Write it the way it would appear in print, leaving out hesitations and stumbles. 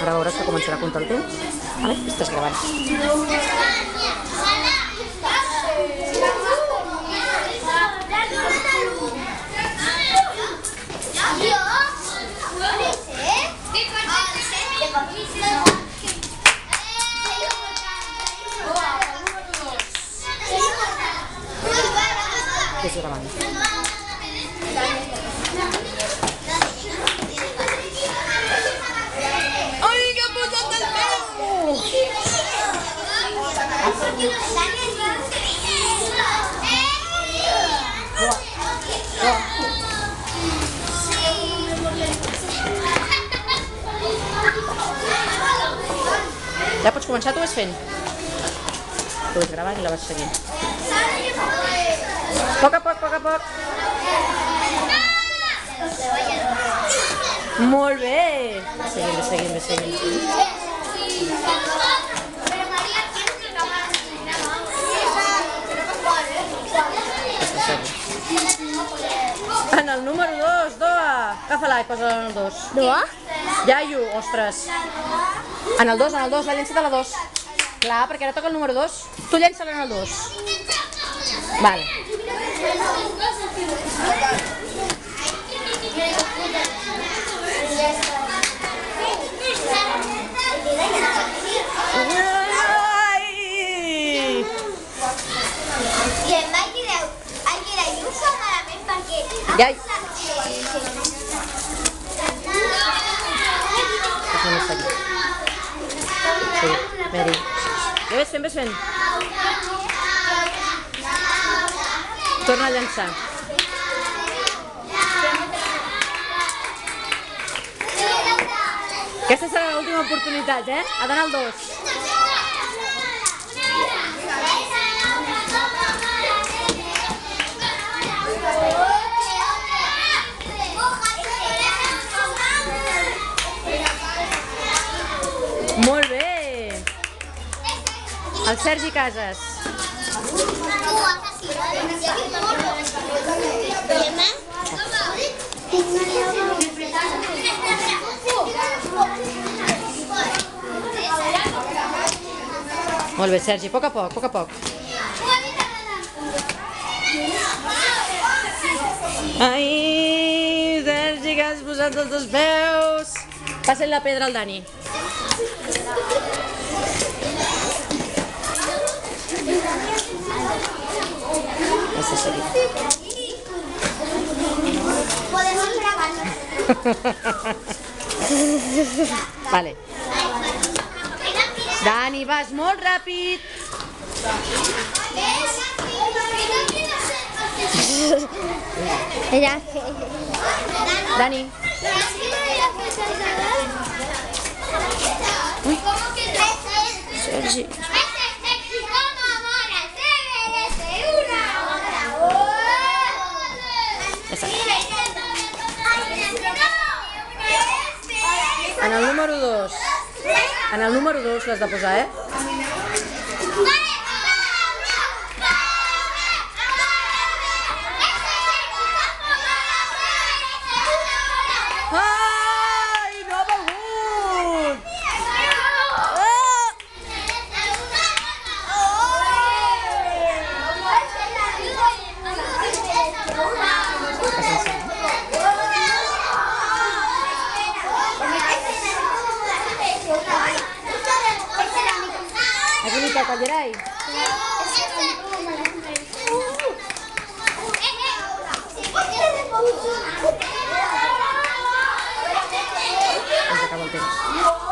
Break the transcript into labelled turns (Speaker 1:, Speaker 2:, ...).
Speaker 1: Ara veuràs que començarà a comptar el temps. Vale? Estàs gravant. Estàs gravant. Ja pots començar, tu ho vas fent. Tu ho vas gravant i la vas seguint. A poc, a poc. Molt bé! Seguim. En el número 2, Doa. Agafa-la i posa-la en el 2.
Speaker 2: Doa?
Speaker 1: Iaio, ostres. En el 2, la llença't a la 2. Clar, perquè ara toca el número 2. Tu llença-la en el 2. Vale. Ja. Sí, Mary. Ja ves fent. Torna a llançar. Aquesta serà l'última oportunitat, eh? Ha d'anar al 2. Molt bé! El Sergi Casas. Molt bé, Sergi, a poc a poc. Ai, Sergi, que has posat tots els peus. Passa't la pedra al Dani. Està seguit. Vale. Dani, vas molt ràpid. Dani. Ui. Sergi. Ja està. En el número 2. En el número 2 l'has de posar, eh? Ai, no ha begut! Aquí li toca, Gerai. Ens acaba el temps.